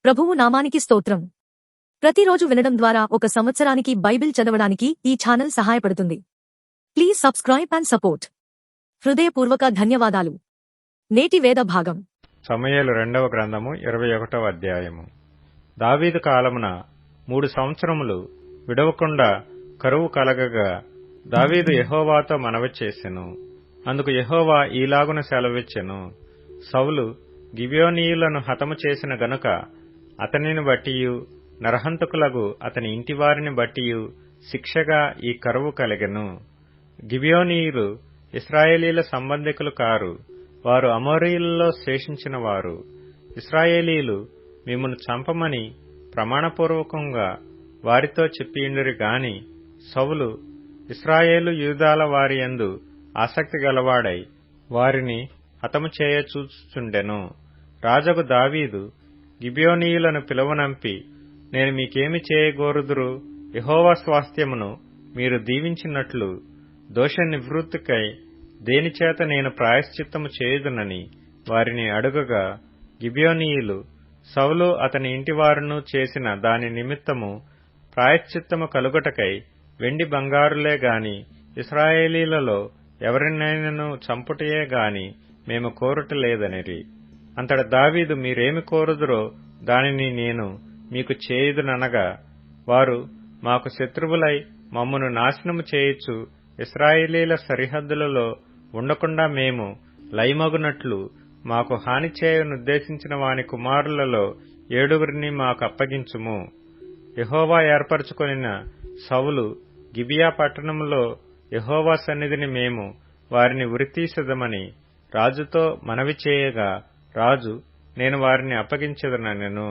ప్రభువు నామానికి స్తోత్రం. ప్రతిరోజు వినడం ద్వారా ఒక సంవత్సరానికి బైబిల్ చదవడానికి ఈ ఛానల్ సహాయపడుతుంది. Please subscribe and support. హృదయపూర్వక ధన్యవాదాలు. నేటి వేద భాగం సమూయేలు 2వ గ్రంథము 21వ అధ్యాయము. దావీదు కాలమున 3 సంవత్సరములు విడవకుండా కరువు కలగగా దావీదు యెహోవాతో మనవి చేసెను. అందుకు యెహోవా ఈలాగున సెలవిచ్చెను. సౌలు గిబియోనీయులను హతము చేసిన గనుక అతనిని బట్టియు నరహంతకులగు అతని ఇంటివారిని బట్టియు శిక్షగా ఈ కరువు కలిగెను. గిబియోనీయులు ఇశ్రాయేలీల సంబంధికులు కారు, వారు అమోరీయులలో శేషించిన వారు. ఇశ్రాయేలీలు మిమ్మును చంపమని ప్రమాణపూర్వకంగా వారితో చెప్పియుండిరి గాని సౌలు ఇశ్రాయేలు యూదాల వారి యందు ఆసక్తి గలవాడై వారిని హతము చేయచూచుచుండెను. రాజగు దావీదు గిబియోనీయులను పిలువనంపి, నేను మీకేమి చేయగోరుదురు? యెహోవా స్వాస్థ్యమును మీరు దీవించినట్లు దోష నివృత్తికై దేనిచేత నేను ప్రాయశ్చిత్తము చేయుదునని వారిని అడుగగా, గిబియోనీయులు సౌలు అతని ఇంటివారును చేసిన దాని నిమిత్తము ప్రాయశ్చిత్తము కలుగుటకై వెండి బంగారులే గాని ఇశ్రాయేలీలలో ఎవరినైనను చంపుటయే గాని మేము కోరుటలేదనిరి. అంతట దావీదు, మీరేమి కోరుదురో దానిని నేను మీకు చేయుదుననగా, వారు మాకు శత్రువులై మమ్మను నాశనము చేయుచు ఇశ్రాయేలీల సరిహద్దులలో ఉండకుండా మేము లయమగునట్లు మాకు హాని చేయనుద్దేశించిన వాని కుమారులలో 7 మాకు అప్పగించుము. యెహోవా ఏర్పరచుకొనిన సౌలు గిబియా పట్టణములో యెహోవా సన్నిధిని మేము వారిని ఉరితీసెదమని రాజుతో మనవి చేయగా, రాజు, నేను వారిని అప్పగించెదనెను.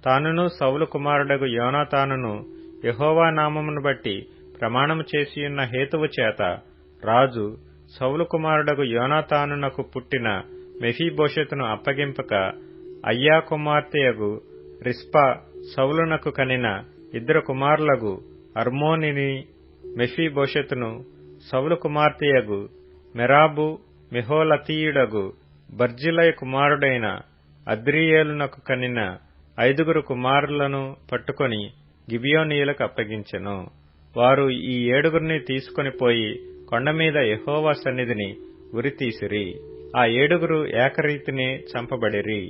తానును సౌలు కుమారుడగు యోనాతానును యెహోవా నామమును బట్టి ప్రమాణము చేసియున్న హేతువు చేత రాజు సౌలు కుమారుడగు యోనాతానునకు పుట్టిన మెఫీబోషెతును అప్పగింపక, అయ్యా కుమార్తెయగు రిస్పా సౌలునకు కనిన 2 కుమారులగు అర్మోనిని మెఫీబోషెతును, సౌలు కుమార్తెయగు మెరాబు మెహోలతీయుడగు బర్జిలయ కుమారుడైన అద్రియేలునకు కనిన 5 కుమారులను పట్టుకొని గిబియోనీయులకు అప్పగించెను. వారు ఈ 7 తీసుకొని పోయి కొండమీద యెహోవా సన్నిధిని ఉరితీసిరి. ఆ 7 ఏకరీతినే చంపబడిరి.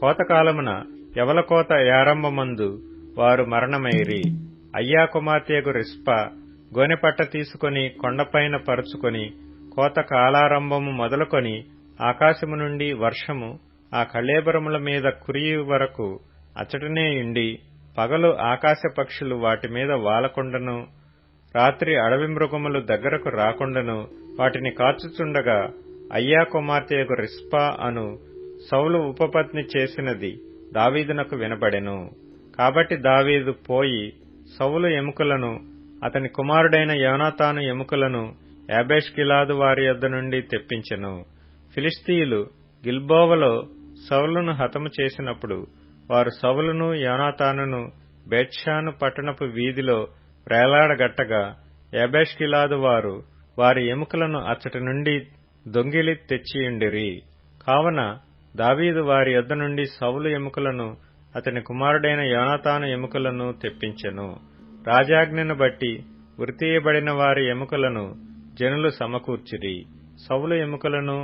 కోతకాలమున యవలకోత యారంభమందు వారు మరణమైరి. అయ్యా కుమార్తెయగు రిస్పా గోనెపట్ట తీసుకొని కొండపైన పరుచుకొని కోత కాలారంభము మొదలుకొని ఆకాశము నుండి వర్షము ఆ కళేబరముల మీద కురియు వరకు అచటనే ఉండి, పగలు ఆకాశ పక్షులు వాటి మీద వాలకుండను, రాత్రి అడవి మృగములు దగ్గరకు రాకుండను వాటిని కాచుచుండగా, అయ్యా కుమార్తెయగు రిస్పా అను సౌలు ఉపపత్ని చేసినది దావీదునకు వినబడెను. కాబట్టి దావీదు పోయి సౌలు ఎముకలను అతని కుమారుడైన యోనాతాను ఎముకలను యాబేష్గిలాదు వారి యొద్ద నుండి తెప్పించెను. ఫిలిష్తీయులు గిల్బోవలో సౌలును హతము చేసినప్పుడు వారు సౌలును యోనాతానును బేత్షాను పట్టణపు వీధిలో వ్రేలాడగట్టగా, యాబేష్గిలాదు వారు వారి ఎముకలను అచ్చటి నుండి దొంగిలి తెచ్చియుండిరి. కావున దావీదు వారి యొద్ద నుండి సౌలు ఎముకలను అతని కుమారుడైన యోనాతాను ఎముకలను తెప్పించెను. రాజాజ్ఞను బట్టి ఉరితీయబడిన వారి ఎముకలను జనులు సమకూర్చిరి. సౌలు ఎముకలను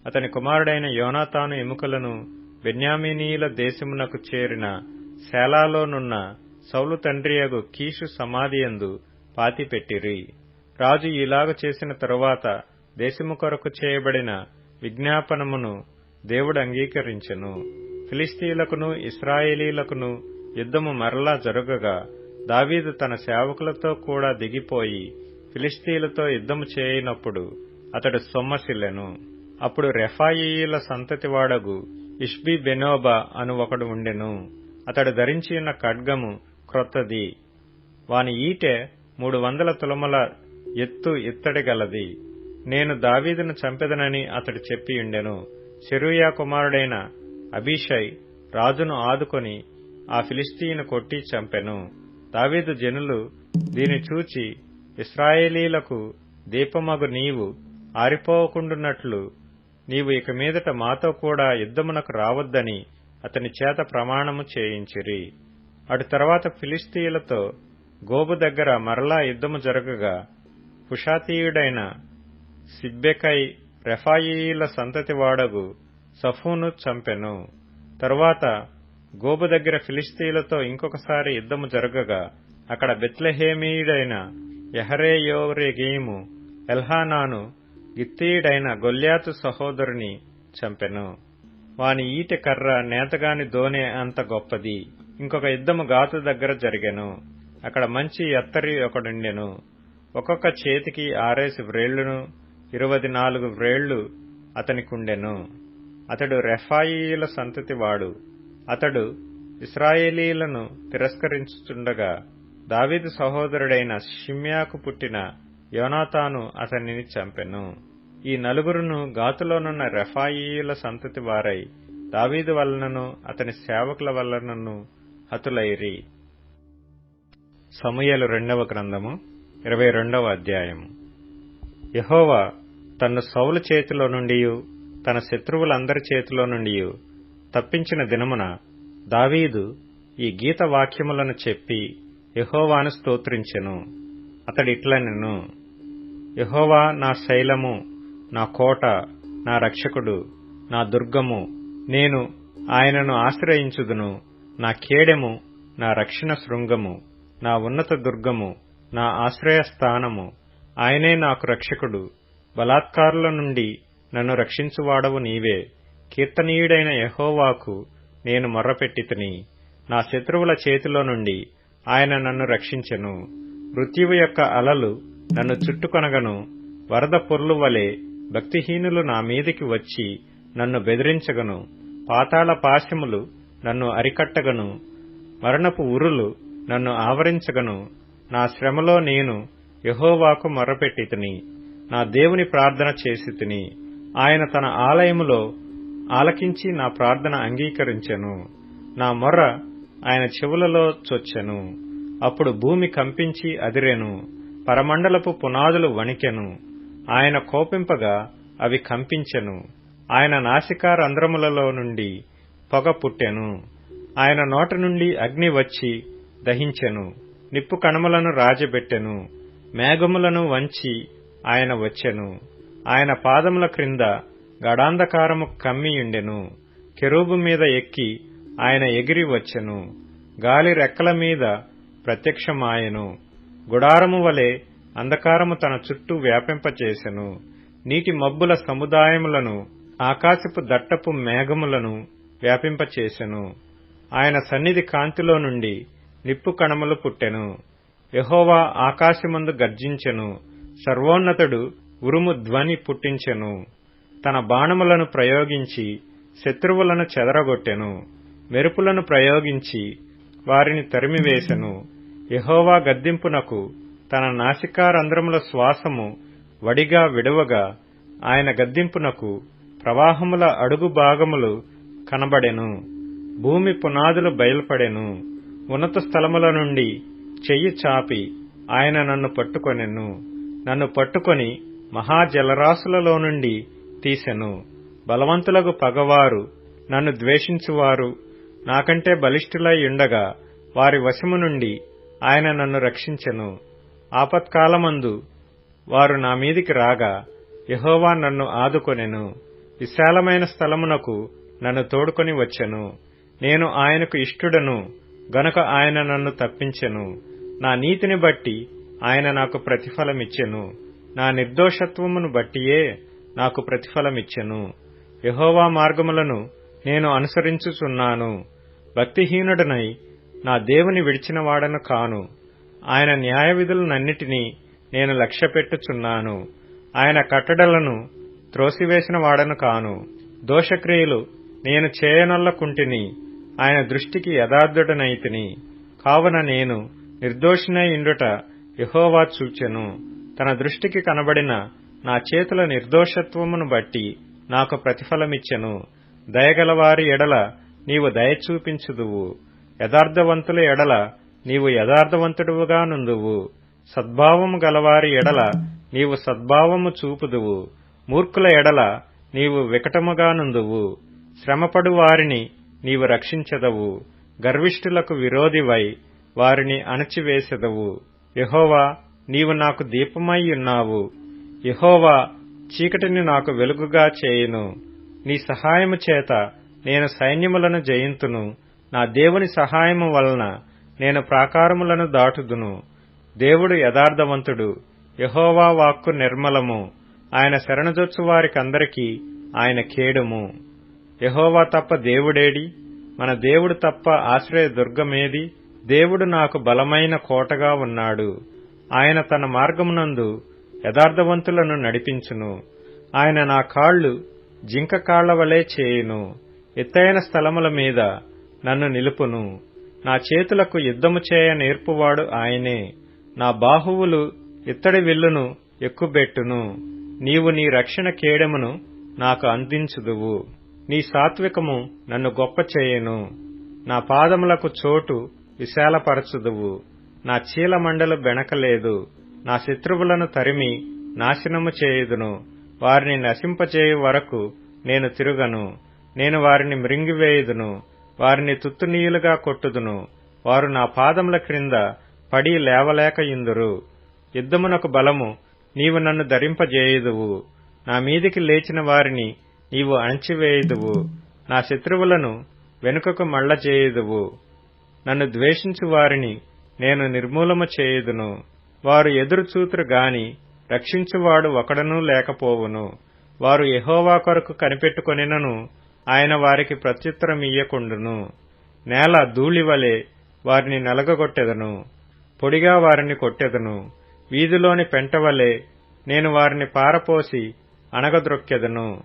అతని కుమారుడైన యోనాతాను ఎముకలను బెన్యామీనీయుల దేశమునకు చేరిన సేలాలోనున్న సౌలు తండ్రియగు కీషు సమాధియందు పాతిపెట్టిరి. రాజు ఇలాగ చేసిన తరువాత దేశము కొరకు చేయబడిన విజ్ఞాపనమును దేవుడు అంగీకరించెను. ఫిలిష్తీయులకును ఇశ్రాయేలీలకును యుద్ధము మరలా జరుగగా దావీదు తన సేవకులతో కూడా దిగిపోయి ఫిలిష్తీయులతో యుద్ధము చేయనప్పుడు అతడు సొమ్మసిల్లెను. అప్పుడు రెఫాయీయుల సంతతివాడగు ఇష్బి బెనోబా అను ఒకడు ఉండెను. అతడు ధరించియున్న ఖడ్గము క్రొత్తది, వాని ఈటె 300 తులముల ఎత్తు ఇత్తడి గలది. నేను దావీదును చంపెదనని అతడు చెప్పియుండెను. సెరూయా కుమారుడైన అబీషై రాజును ఆదుకొని ఆ ఫిలిష్తీయును కొట్టి చంపెను. దావీదు జనులు దీని చూచి, ఇశ్రాయేలీలకు దీపమగు నీవు ఆరిపోకుండునట్లు నీవు ఇక మీదట మాతో కూడా యుద్ధమునకు రావద్దని అతని చేత ప్రమాణము చేయించిరి. అటు తర్వాత ఫిలిష్తీయులతో గోబు దగ్గర మరలా యుద్ధము జరగగా హుషాతీయుడైన సిబ్బెకై రెఫాయీయుల సంతతి వాడగు సఫును చంపెను. తరువాత గోబు దగ్గర ఫిలిష్తీయులతో ఇంకొకసారి యుద్ధము జరగగా అక్కడ బెత్లెహేమీయుడైన యహరేయోరెగీము ఎల్హానాను గిత్తీయుడైన గొల్యాతు సహోదరుని చంపెను. వాని ఈటె కర్ర నేతగాని దోనె అంత గొప్పది. ఇంకొక యుద్ధము గాతు దగ్గర జరిగెను. అక్కడ మంచి ఎత్తరి ఒకడుండెను. ఒక్కొక్క చేతికి 6 వ్రేళ్లును 24 వ్రేళ్లు అతనికుండెను. అతడు రెఫాయీయుల సంతతి వాడు. అతడు ఇశ్రాయేలీయులను తిరస్కరించుచుండగా దావీదు సహోదరుడైన షిమ్యాకు పుట్టిన యోనాతాను అతనిని చంపెను. ఈ నలుగురును గాతులోనున్న రెఫాయీయుల సంతతి వారై దావీదు వలనను అతని సేవకుల వలనను హతులైరి. సమూయేలు 2వ గ్రంథము 22వ అధ్యాయము. యెహోవా తన్ను సౌలు చేతిలో నుండియు తన శత్రువులందరి చేతిలో నుండియు తప్పించిన దినమున దావీదు ఈ గీత వాక్యములను చెప్పి యెహోవాను స్తోత్రించెను. అతడిట్లనెను: యెహోవా నా శైలము, నా కోట, నా రక్షకుడు, నా దుర్గము, నేను ఆయనను ఆశ్రయించుదును. నా కేడెము, నా రక్షణ శృంగము, నా ఉన్నత దుర్గము, నా ఆశ్రయస్థానము. ఆయనే నాకు రక్షకుడు. బలాత్కారుల నుండి నన్ను రక్షించువాడవు నీవే. కీర్తనీయుడైన యెహోవాకు నేను మొర్రపెట్టితిని. నా శత్రువుల చేతిలో నుండి ఆయన నన్ను రక్షించెను. మృత్యువు యొక్క అలలు నన్ను చుట్టుకొనగను. వరద పొర్లు వలె భక్తిహీనులు నా మీదికి వచ్చి నన్ను బెదిరించగను. పాతాళ పాశములు నన్ను అరికట్టగను. మరణపు ఉరులు నన్ను ఆవరించగను. నా శ్రమలో నేను యెహోవాకు మొర్రపెట్టితిని. నా దేవుని ప్రార్థన చేసితిని. ఆయన తన ఆలయములో ఆలకించి నా ప్రార్థన అంగీకరించెను. నా మొర్ర ఆయన చెవులలో చొచ్చెను. అప్పుడు భూమి కంపించి అదిరెను. పరమండలపు పునాదులు వణికెను. ఆయన కోపింపగా అవి కంపించెను. ఆయన నాసికారంధ్రములలో నుండి పొగ పుట్టెను. ఆయన నోట నుండి అగ్ని వచ్చి దహించెను. నిప్పు కణములను రాజబెట్టెను. మేఘములను వంచి ఆయన వచ్చెను. ఆయన పాదముల క్రింద గడాంధకారము కమ్మియుండెను. కెరూబు మీద ఎక్కి ఆయన ఎగిరి వచ్చెను. గాలి రెక్కల మీద ప్రత్యక్షమాయెను. గుడారము వలె అంధకారము తన చుట్టూ వ్యాపింపచేసెను. నీటి మబ్బుల సముదాయములను, ఆకాశపు దట్టపు మేఘములను వ్యాపింపచేసెను. ఆయన సన్నిధి కాంతిలో నుండి నిప్పు కణములు పుట్టెను. యెహోవా ఆకాశమందు గర్జించెను. సర్వోన్నతుడు ఉరుము ధ్వని పుట్టించెను. తన బాణములను ప్రయోగించి శత్రువులను చెదరగొట్టెను. మెరుపులను ప్రయోగించి వారిని తరిమివేసెను. యెహోవా గద్దింపునకు తన నాసికారంధ్రముల శ్వాసము వడిగా విడువగా ఆయన గద్దింపునకు ప్రవాహముల అడుగు భాగములు కనబడెను. భూమి పునాదులు బయలుపడెను. ఉన్నత స్థలముల నుండి చెయ్యి చాపి ఆయన నన్ను పట్టుకొనెను. నన్ను పట్టుకొని మహాజలరాశులలో నుండి తీసెను. బలవంతులకు పగవారు, నన్ను ద్వేషించువారు నాకంటే బలిష్ఠులై ఉండగా వారి వశము నుండి ఆయన నన్ను రక్షించెను. ఆపత్కాలమందు వారు నా మీదికి రాగా యెహోవా నన్ను ఆదుకొనెను. విశాలమైన స్థలమునకు నన్ను తోడుకొని వచ్చెను. నేను ఆయనకు ఇష్టుడను గనుక ఆయన నన్ను తప్పించెను. నా నీతిని బట్టి ఆయన నాకు ప్రతిఫలమిచ్చెను. నా నిర్దోషత్వమును బట్టియే నాకు ప్రతిఫలమిచ్చెను. యెహోవా మార్గములను నేను అనుసరించుచున్నాను. భక్తిహీనుడనై నా దేవుని విడిచినవాడను కాను. ఆయన న్యాయవిధులనన్నిటినీ నేను లక్ష్యపెట్టుచున్నాను. ఆయన కట్టడలను త్రోసివేసిన వాడను కాను. దోషక్రియలు నేను చేయనొల్లకుంటిని. ఆయన దృష్టికి యథార్థుడనైతిని. కావున నేను నిర్దోషినై ఇండుట యెహోవా చూచెను. తన దృష్టికి కనబడిన నా చేతుల నిర్దోషత్వమును బట్టి నాకు ప్రతిఫలమిచ్చెను. దయగలవారి ఎడల నీవు దయ చూపించుదువు. యథార్థవంతుల ఎడల నీవు యథార్థవంతుడువుగా నుందువు. సద్భావము గలవారి ఎడల నీవు సద్భావము చూపుదువు. మూర్ఖుల ఎడల నీవు వికటముగా నుందువు. శ్రమపడు వారిని నీవు రక్షించెదవు. గర్విష్ఠులకు విరోధివై వారిని అణచివేసెదవు. యెహోవా, నీవు నాకు దీపమై ఉన్నావు. యెహోవా చీకటిని నాకు వెలుగుగా చేయును. నీ సహాయము చేత నేను సైన్యములను జయింతును. నా దేవుని సహాయము వలన నేను ప్రాకారములను దాటుదును. దేవుడు యథార్థవంతుడు. యెహోవా వాక్కు నిర్మలము. ఆయన శరణుజొచ్చు వారికందరికీ ఆయన కేడము. యెహోవా తప్ప దేవుడేడి? మన దేవుడు తప్ప ఆశ్రయ దుర్గమేది? దేవుడు నాకు బలమైన కోటగా ఉన్నాడు. ఆయన తన మార్గమునందు యథార్థవంతులను నడిపించును. ఆయన నా కాళ్లు జింక కాళ్ల వలె చేయును. ఎత్తైన స్థలముల మీద నన్ను నిలుపును. నా చేతులకు యుద్ధము చేయ నేర్పువాడు ఆయనే. నా బాహువులు ఇత్తడి విల్లును ఎక్కుబెట్టును. నీవు నీ రక్షణ కేడమును నాకు అందించుదువు. నీ సాత్వికము నన్ను గొప్ప చేయును. నా పాదములకు చోటు విశాలపరచుదువు. నా చీలమండలు బెణకలేదు. నా శత్రువులను తరిమి నాశనము చేయుదును. వారిని నశింపచేయు వరకు నేను తిరుగను. నేను వారిని మృంగివేయుదును. వారిని తుత్తునీయులుగా కొట్టుదును. వారు నా పాదముల క్రింద పడి లేవలేకయుందురు. యుద్ధమునకు బలము నీవు నన్ను ధరింపజేయుదువు. నా మీదికి లేచిన వారిని నీవు అణచివేయుదువు. నా శత్రువులను వెనుకకు మళ్ళజేయుదువు. నన్ను ద్వేషించు వారిని నేను నిర్మూలము చేయుదును. వారు ఎదురుచూతురు గాని రక్షించువాడు ఒకడనూ లేకపోవును. వారు యెహోవా కొరకు కనిపెట్టుకొనినను ఆయన వారికి ప్రత్యుత్తరమియ్యకుండును. నేల ధూళివలె వారిని నలగగొట్టెదను. పొడిగా వారిని కొట్టెదను. వీధిలోని పెంటవలె నేను వారిని పారపోసి అణగద్రొక్కెదను.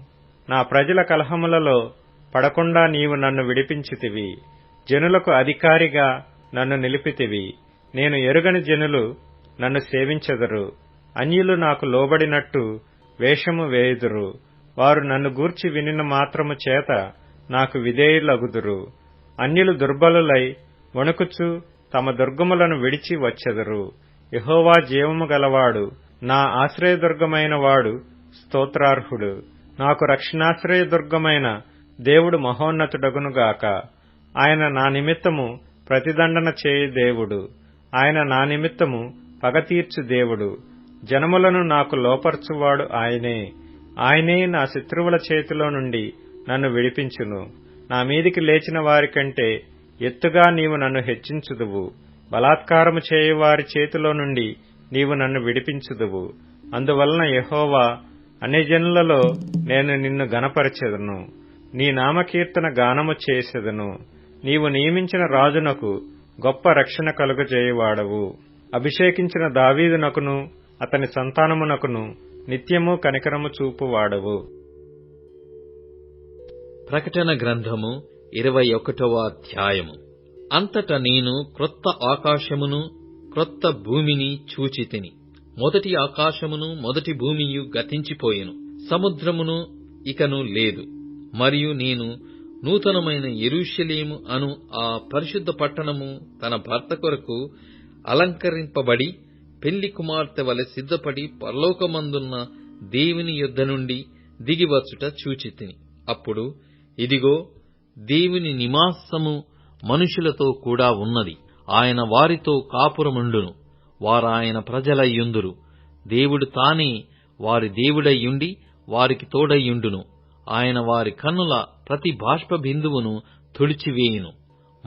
నా ప్రజల కలహములలో పడకుండా నీవు నన్ను విడిపించితివి. జనులకు అధికారిగా నన్ను నిలిపితివి. నేను ఎరుగని జనులు నన్ను సేవించెదరు. అన్యులు నాకు లోబడినట్టు వేషము వేయుదురు. వారు నన్ను గూర్చి వినిన మాత్రము చేత నాకు విధేయులగుదురు. అన్యులు దుర్బలులై వణుకుచు తమ దుర్గములను విడిచి వచ్చెదరు. యెహోవా జీవము గలవాడు, నా ఆశ్రయదుర్గమైన వాడు స్తోత్రార్హుడు. నాకు రక్షణాశ్రయదుర్గమైన దేవుడు మహోన్నతుడగునుగాక. ఆయన నా నిమిత్తము ప్రతిదండన చేయు దేవుడు. ఆయన నా నిమిత్తము పగ తీర్చు దేవుడు. జనములను నాకు లోపర్చువాడు ఆయనే. ఆయనే నా శత్రువుల చేతిలో నుండి నన్ను విడిపించును. నా మీదికి లేచిన వారికంటే ఎత్తుగా నీవు నన్ను హెచ్చించుదువు. బలాత్కారము చేయువారి చేతిలో నుండి నీవు నన్ను విడిపించుదువు. అందువలన యెహోవా, అన్యజనులలో నేను నిన్ను గణపరచెదను. నీ నామకీర్తన గానము చేసెదను. నీవు నియమించిన రాజునకు గొప్ప రక్షణ కలుగజేయువాడవు. అభిషేకించిన దావీదునకును అతని సంతానమునకును నిత్యము కనికరము చూపువాడవు. ప్రకటన గ్రంథము 21వ అధ్యాయము. అంతట నేను క్రొత్త ఆకాశమును క్రొత్త భూమిని చూచితిని. మొదటి ఆకాశమును మొదటి భూమియు గతించిపోయెను, సముద్రమును ఇకను లేదు. మరియు నేను నూతనమైన యెరూషలేము అను ఆ పరిశుద్ధ పట్టణము తన భర్త కొరకు అలంకరింపబడి పెళ్లి కుమార్తె వలె సిద్ధపడి పరలోకమందున్న దేవుని యొద్ద నుండి దిగివచ్చుట చూచితిని. అప్పుడు ఇదిగో, దేవుని నివాసము మనుషులతో కూడా ఉన్నది. ఆయన వారితో కాపురముండును. వారాయన ప్రజలయ్యుందురు. దేవుడు తానే వారి దేవుడయ్యుండి వారికి తోడయ్యుండును. ఆయన వారి కన్నుల ప్రతి బాష్ప బిందువును తుడిచివేయును.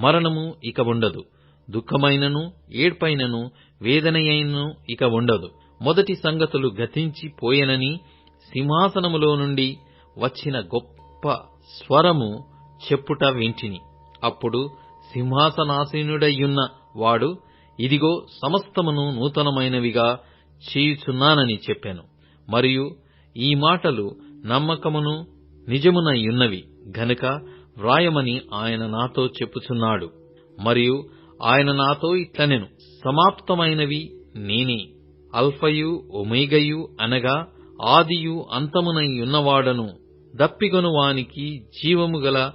మరణము ఇక ఉండదు. దుఃఖమైనను ఏడ్పైనను వేదనయైనను ఇక ఉండదు. మొదటి సంగతులు గతించి పోయెనని సింహాసనములో నుండి వచ్చిన గొప్ప స్వరము చెప్పుట వింటిని. అప్పుడు సింహాసనాసీనుడయ్యున్న వాడు, ఇదిగో, సమస్తమును నూతనమైనవిగా చేయుచున్నానని చెప్పెను. మరియు ఈ మాటలు నమ్మకమును నిజమునయ్యున్నవి గనుక వ్రాయమని ఆయన నాతో చెప్పుచున్నాడు. మరియు ఆయన నాతో ఇట్లనెను, సమాప్తమైనవి నేనే, అల్ఫయు ఒమేగయు, అనగా ఆదియు అంతమునయ్యున్నవాడను. దప్పిగొను వానికి జీవము గల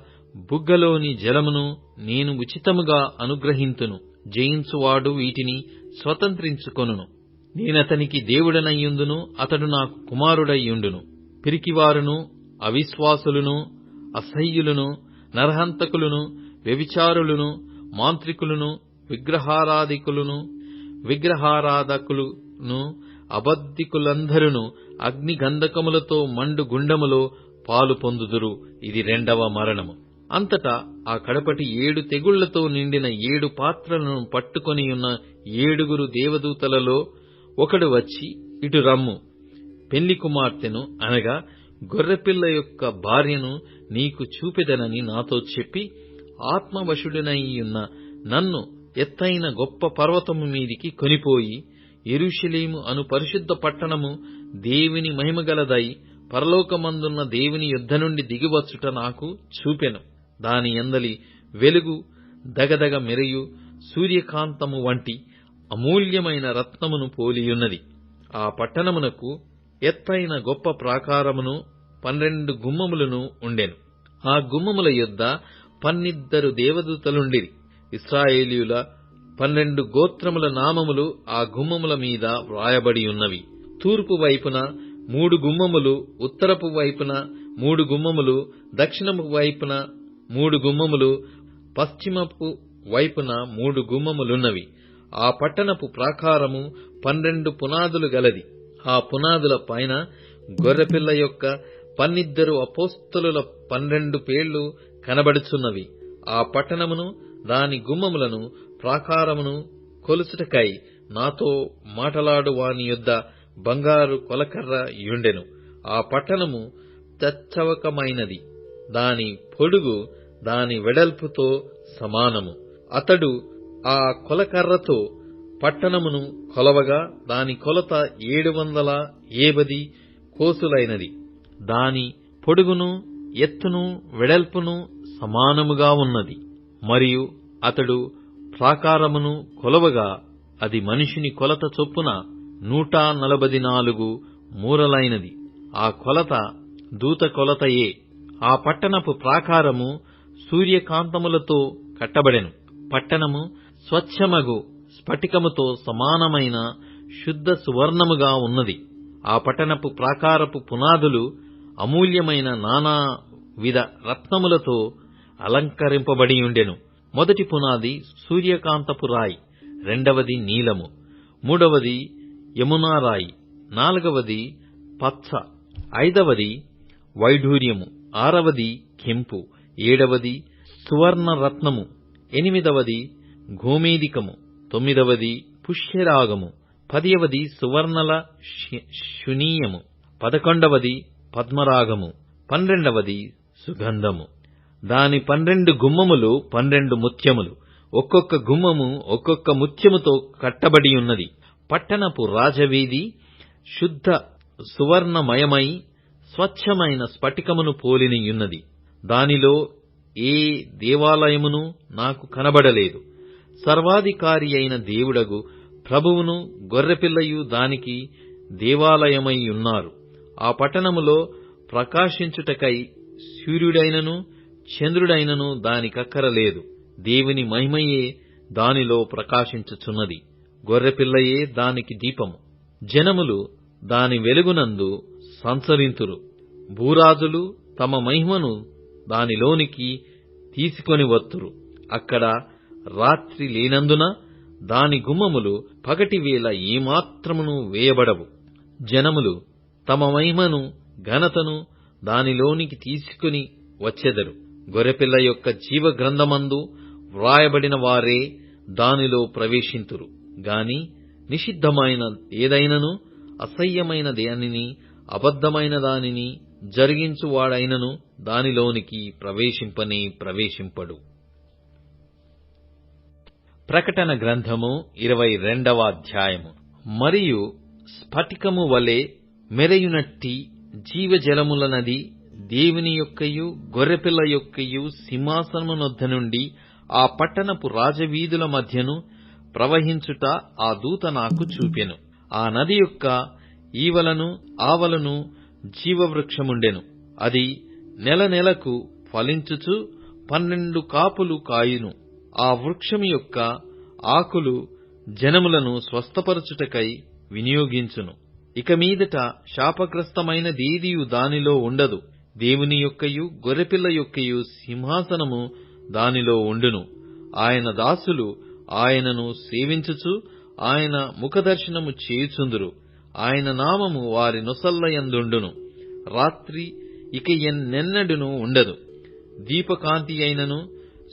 బుగ్గలోని జలమును నేను ఉచితముగా అనుగ్రహింతును. జయించువాడు వీటిని స్వతంత్రించుకొనును. నేనతనికి దేవుడనయ్యుందును, అతడు నాకు కుమారుడయ్యుండును. పిరికివారును అవిశ్వాసులను అసహ్యులను నరహంతకులను, వ్యభిచారులను, మాంత్రికులను, విగ్రహారాధకులను, అబద్ధికులందరూ అగ్నిగంధకములతో మండు గుండములో పాలు పొందుదురు. ఇది రెండవ మరణము. అంతటా ఆ కడపటి 7 తెగుళ్లతో నిండిన 7 పాత్రలను పట్టుకొనియున్న 7 దేవదూతలలో ఒకడు వచ్చి, ఇటు రమ్ము, పెళ్లి కుమార్తెను అనగా గొర్రెపిల్ల యొక్క భార్యను నీకు చూపెదనని నాతో చెప్పి, ఆత్మవశుడనైయున్న నన్ను ఎత్తైన గొప్ప పర్వతము మీదికి కొనిపోయి, యెరూషలేము అను పరిశుద్ధ పట్టణము దేవుని మహిమగలదై పరలోకమందున్న దేవుని యొద్ద నుండి దిగివచ్చుట నాకు చూపెను. దాని యందలి వెలుగు దగదగ మెరియు సూర్యకాంతము వంటి అమూల్యమైన రత్నమును పోలియున్నది. ఆ పట్టణమునకు ఎత్తైన గొప్ప ప్రాకారమును 12 గుమ్మములను ఉండెను. ఆ గుమ్మముల యొద్ద 12 దేవదూతలుండిరి. ఇశ్రాయేలీయుల 12 గోత్రముల నామములు ఆ గుమ్మముల మీద వ్రాయబడి ఉన్నవి. తూర్పు వైపున 3 గుమ్మములు, ఉత్తరపు వైపున 3 గుమ్మములు, దక్షిణపు వైపున 3 గుమ్మములు, పశ్చిమపు వైపున 3 గుమ్మములున్నవి. ఆ పట్టణపు ప్రాకారము 12 పునాదులు గలది. ఆ పునాదుల పైన గొర్రెపిల్ల యొక్క 12 అపోస్తలుల 12 పేర్లు కనబడుచున్నవి. ఆ పట్టణమును, దాని గుమ్మములను, ప్రాకారమును కొలుసుటకై నాతో మాటలాడు వాని యొద్ద బంగారు కొలకర్ర యుండెను. ఆ పట్టణము చచ్చవకమైనది. దాని పొడుగు దాని వెడల్పుతో సమానము. అతడు ఆ కొలకర్రతో పట్టణమును కొలవగా దాని కొలత 780 కోసులైనది. దాని పొడుగును, ఎత్తును, వెడల్పును సమానముగా ఉన్నది. మరియు అతడు ప్రాకారమును కొలవగా అది మనిషిని కొలత చొప్పున 144 మూరలైనది. ఆ కొలత దూత కొలతయే. ఆ పట్టణపు ప్రాకారము సూర్యకాంతములతో కట్టబడెను. పట్టణము స్వచ్ఛమగు స్ఫటికముతో సమానమైన శుద్ధ సువర్ణముగా ఉన్నది. ఆ పట్టణపు ప్రాకారపు పునాదులు అమూల్యమైన నానా విధ రత్నములతో అలంకరింపబడియుండెను. మొదటి పునాది సూర్యకాంతపు రాయి, రెండవది నీలము, మూడవది యమునా రాయి, నాలుగవది పచ్చ, ఐదవది వైఢూర్యము, ఆరవది కెంపు, ఏడవది సువర్ణ రత్నము, ఎనిమిదవది గోమేదికము, తొమ్మిదవది పుష్యరాగము, 10వది సువర్ణల శునీయము, 11వది పద్మరాగము, 12వది సుగంధము. దాని 12 గుమ్మములు 12 ముత్యములు, ఒక్కొక్క గుమ్మము ఒక్కొక్క ముత్యముతో కట్టబడి ఉన్నది. పట్టణపు రాజవీధి శుద్ధ సువర్ణమయమై స్వచ్ఛమైన స్ఫటికమును పోలినియున్నది. దానిలో ఏ దేవాలయమును నాకు కనబడలేదు. సర్వాధికారి అయిన దేవుడగు ప్రభువును గొర్రెపిల్లయు దానికి దేవాలయమై ఉన్నారు. ఆ పట్టణములో ప్రకాశించుటకై సూర్యుడైనను చంద్రుడైనను దానికక్కరలేదు. దేవుని మహిమయే దానిలో ప్రకాశించుచున్నది. గొర్రెపిల్లయే దానికి దీపము. జనములు దాని వెలుగునందు సంచరింతురు. భూరాజులు తమ మహిమను దానిలోనికి తీసుకొని వత్తురు. అక్కడ రాత్రి లేనందున దాని గుమ్మములు పగటివేళ ఏమాత్రమును వేయబడవు. జనములు తమ మహిమను ఘనతను దానిలోనికి తీసుకుని వచ్చెదరు. గొర్రెపిల్ల యొక్క జీవ గ్రంథమందు వ్రాయబడిన వారే దానిలో ప్రవేశింతురు గాని నిషిద్ధమైన ఏదైనను, అసహ్యమైన దానిని, అబద్ధమైన దానిని జరిగించువాడైనను దానిలోనికి ప్రవేశింపనే ప్రవేశింపడు. ప్రకటన గ్రంథము 22వ అధ్యాయము. మరియు స్ఫటికము వలె మెరయునట్టి జీవజలముల నది దేవుని యొక్కయు గొర్రెపిల్ల యొక్కయు సింహాసనమునొద్ద నుండి ఆ పట్టణపు రాజవీధుల మధ్యను ప్రవహించుట ఆ దూత నాకు చూపెను. ఆ నది యొక్క ఈవలను ఆవలను జీవవృక్షముండెను. అది నెల నెలకు ఫలించుచు 12 కాపులు కాయును. ఆ వృక్షము యొక్క ఆకులు జనములను స్వస్థపరచుటకై వినియోగించును. ఇక మీదట శాపగ్రస్తమైనదేదియు దానిలో ఉండదు. దేవుని యొక్కయు గొర్రెపిల్ల యొక్కయు సింహాసనము దానిలో ఉండును. ఆయన దాసులు ఆయనను సేవించుచు ఆయన ముఖదర్శనము చేయుచుందురు. ఆయన నామము వారి నొసల్లయందుండును. రాత్రి ఇక ఎన్నెన్నడును ఉండదు. దీపకాంతి అయినను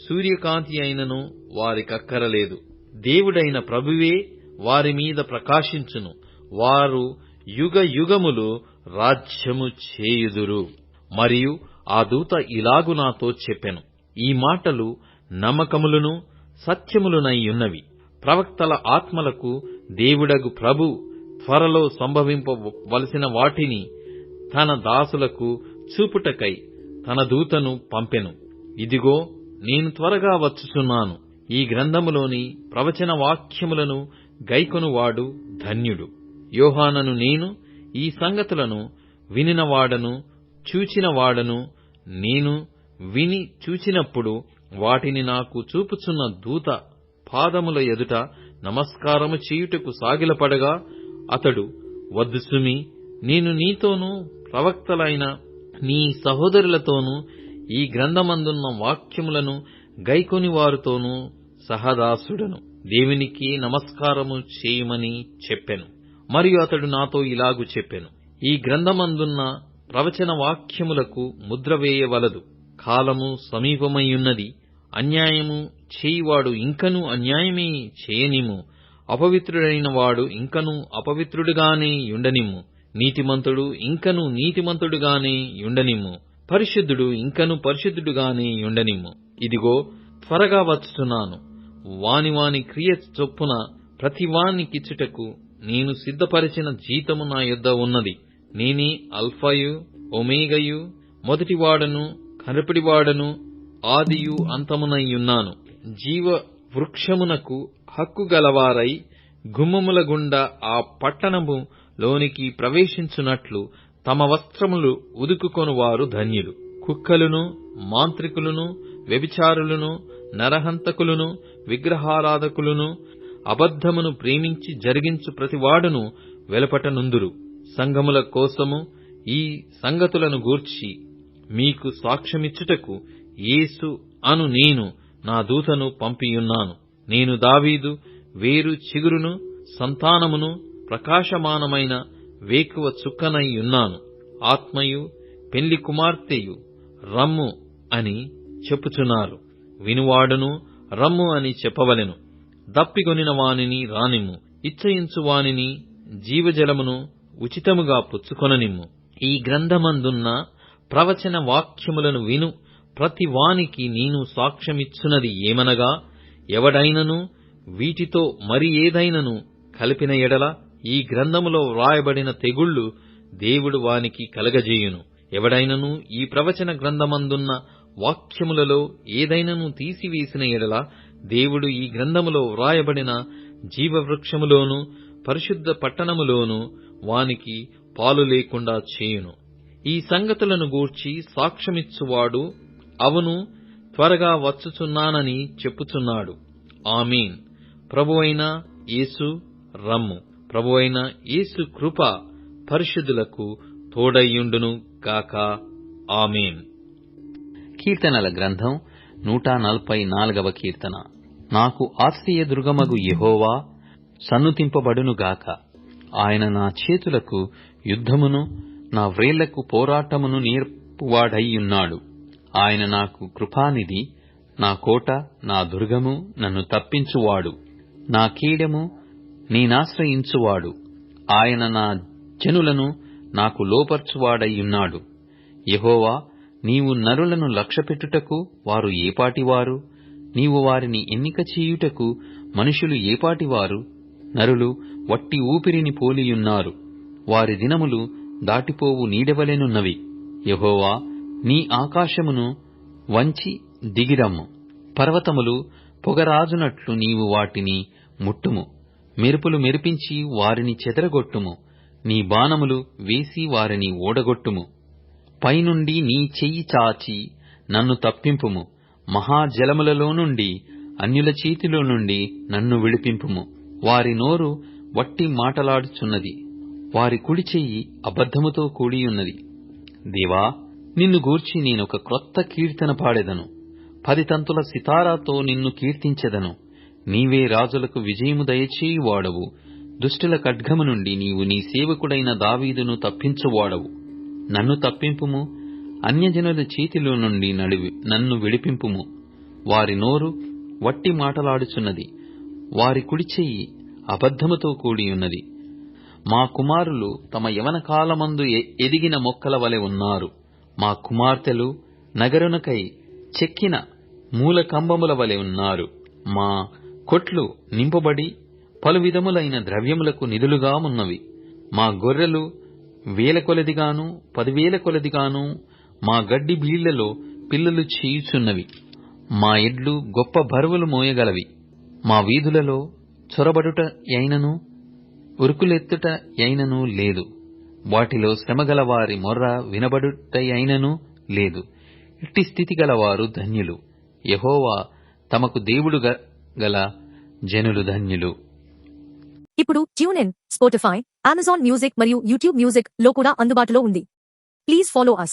సూర్యకాంతి అయినను వారికక్కరలేదు. దేవుడైన ప్రభువే వారి మీద ప్రకాశించును. వారు యుగ యుగములు రాజ్యము చేయుదురు. మరియు ఆ దూత ఇలాగు నాతో చెప్పెను, ఈ మాటలు నమ్మకములను సత్యములునైయున్నవి. ప్రవక్తల ఆత్మలకు దేవుడగు ప్రభు త్వరలో సంభవింపవలసిన వాటిని తన దాసులకు చూపుటకై తన దూతను పంపెను. ఇదిగో, నేను త్వరగా వచ్చుచున్నాను. ఈ గ్రంథములోని ప్రవచన వాక్యములను గైకొనువాడు ధన్యుడు. యోహానను నేను ఈ సంగతులను వినినవాడను చూచినవాడను. నేను విని చూచినప్పుడు వాటిని నాకు చూపుచున్న దూత పాదముల ఎదుట నమస్కారము చేయుటకు సాగిలపడగా అతడు, వద్దు సుమి, నేను నీతోనూ ప్రవక్తలైన నీ సహోదరులతోనూ ఈ గ్రంథమందున్న వాక్యములను గైకొని వారితోనూ సహదాసుడను. దేవునికి నమస్కారము చేయుమని చెప్పెను. మరియు అతడు నాతో ఇలాగు చెప్పెను, ఈ గ్రంథమందున్న ప్రవచన వాక్యములకు ముద్ర వేయవలదు. కాలము సమీపమయ్యున్నది. అన్యాయము చేయువాడు ఇంకనూ అన్యాయమే చేయనిమ్ము. అపవిత్రుడైన వాడు ఇంకనూ అపవిత్రుడుగానే యుండనిమ్ము. నీతిమంతుడు ఇంకనూ నీతిమంతుడుగానే యుండనిమ్ము. పరిశుద్ధుడు ఇంకనూ పరిశుద్ధుడుగానే యుండనిమ్ము. ఇదిగో, త్వరగా వచ్చుచున్నాను. వాని క్రియ చొప్పున ప్రతివానికిచ్చుటకు నేను సిద్ధపరిచిన జీతము నా యొద్ద ఉన్నది. నేనే అల్ఫాయు ఒమేగయు, మొదటివాడను కనపడివాడను, ఆదియు అంతమునయ్యున్నాను. జీవ వృక్షమునకు హక్కు గలవారై గుమ్మముల గుండా ఆ పట్టణము లోనికి ప్రవేశించున్నట్లు తమ వస్త్రములు ఉదుకుకొనువారు ధన్యులు. కుక్కలును మాంత్రికులను వ్యభిచారులను నరహంతకులను విగ్రహారాధకులను అబద్ధమును ప్రేమించి జరిగించు ప్రతివాడును వెలుపటనుందురు. సంఘముల కోసము ఈ సంగతులను గూర్చి మీకు సాక్ష్యమిచ్చుటకు యేసు అను నేను నా దూతను పంపియున్నాను. నేను దావీదు వేరు చిగురును సంతానమును ప్రకాశమానమైన వేకువ చుక్కనై ఉన్నాను. ఆత్మయు పెళ్లి కుమార్తెయు రమ్ము అని చెప్పుచున్నారు. వినువాడును రమ్ము అని చెప్పవలెను. దప్పిగొనిన వానిని రానిమ్ము. ఇచ్చయించు వానిని జీవజలమును ఉచితముగా పుచ్చుకొననిమ్ము. ఈ గ్రంథమందున్న ప్రవచన వాక్యములను విను ప్రతి వానికి నేను సాక్ష్యమిచ్చున్నది ఏమనగా, ఎవడైనను వీటితో మరి ఏదైనను కలిపిన ఎడల ఈ గ్రంథములో వ్రాయబడిన తెగుళ్లు దేవుడు వానికి కలగజేయును. ఎవడైనను ఈ ప్రవచన గ్రంథమందున్న వాక్యములలో ఏదైనను తీసివేసిన ఎడల దేవుడు ఈ గ్రంథములో వ్రాయబడిన జీవవృక్షములోను పరిశుద్ధ పట్టణములోను వానికి పాలు లేకుండా చేయును. ఈ సంగతులను గూర్చి సాక్ష్యమిచ్చువాడు అవును, త్వరగా వచ్చుచున్నానని చెప్పుచున్నాడు. ఆమేన్. ప్రభువైన యేసు రమ్ము. ప్రభువైన యేసు కృప పరిశుద్ధులకు తోడయ్యుండును గాక. ఆమేన్. కీర్తనల గ్రంథం 144వ కీర్తన. నాకు ఆశ్రయ దుర్గమగు యెహోవా సన్నుతింపబడునుగాక. ఆయన నా చేతులకు యుద్ధమును నా వ్రేళ్లకు పోరాటమును నేర్పువాడైయున్నాడు. ఆయన నాకు కృపానిధి, నా కోట, నా దుర్గము, నన్ను తప్పించువాడు, నా కీడెము, నేనాశ్రయించువాడు. ఆయన నా జనులను నాకు లోపర్చువాడైయున్నాడు. యెహోవా, నీవు నరులను లక్ష్యపెట్టుటకు వారు ఏపాటివారు? నీవు వారిని ఎన్నిక చేయుటకు మనుషులు ఏపాటివారు? నరులు వట్టి ఊపిరిని పోలియున్నారు. వారి దినములు దాటిపోవు నీడవలెనున్నవి. యెహోవా, నీ ఆకాశమును వంచి దిగిరమ్ము. పర్వతములు పొగరాజునట్లు నీవు వాటిని ముట్టుము. మెరుపులు మెరిపించి వారిని చెదరగొట్టుము. నీ బాణములు వేసి వారిని ఓడగొట్టుము. పైనుండి నీ చెయ్యి చాచి నన్ను తప్పింపుము. మహాజలములలో నుండి, అన్యుల చేతిలో నుండి నన్ను విడిపింపుము. వారి నోరు వట్టి మాటలాడుచున్నది. వారి కుడి చెయ్యి అబద్ధముతో కూడియున్నది. దేవా, నిన్ను గూర్చి నేనొక క్రొత్త కీర్తన పాడెదను. 10 తంతుల సితారాతో నిన్ను కీర్తించెదను. నీవే రాజులకు విజయము దయచేయువాడవు. దుష్టుల ఖడ్గము నుండి నీవు నీ సేవకుడైన దావీదును తప్పించువాడవు. నన్ను తప్పింపుము, అన్యజనుల చేతిలో నుండి నన్ను విడిపింపుము. వారి నోరు వట్టి మాటలాడుచున్నది, వారి కుడిచెయ్యి అబద్ధముతో కూడియున్నది. మా కుమారులు తమ యవన కాలమందు ఎదిగిన మొక్కల వలె ఉన్నారు. మా కుమార్తెలు నగరునకై చెక్కిన మూల కంబముల వలె ఉన్నారు. మా కొట్లు నింపబడి పలు విధములైన ద్రవ్యములకు నిధులుగా ఉన్నవి. మా గొర్రెలు 1000 కొలదిగాను 10,000 కొలదిగాను మా గడ్డి బీళ్లలో పిల్లలు చేయుచున్నవి. మా ఎడ్లు గొప్ప బరువులు మోయగలవి. మా వీధులలో చొరబడుట అయినను ఉరుకులెత్తుట అయినను లేదు. వాటిలో శ్రమగల వారి మొర్ర వినబడుట అయినను లేదు. ఇట్టి స్థితి గలవారు ధన్యులు. యెహోవా తమకు దేవుడు గల జనులు ధన్యులు. ఇప్పుడు tune in, Spotify, Amazon music మరియు యూట్యూబ్ మ్యూజిక్ లో కూడా అందుబాటులో ఉంది. Please follow us.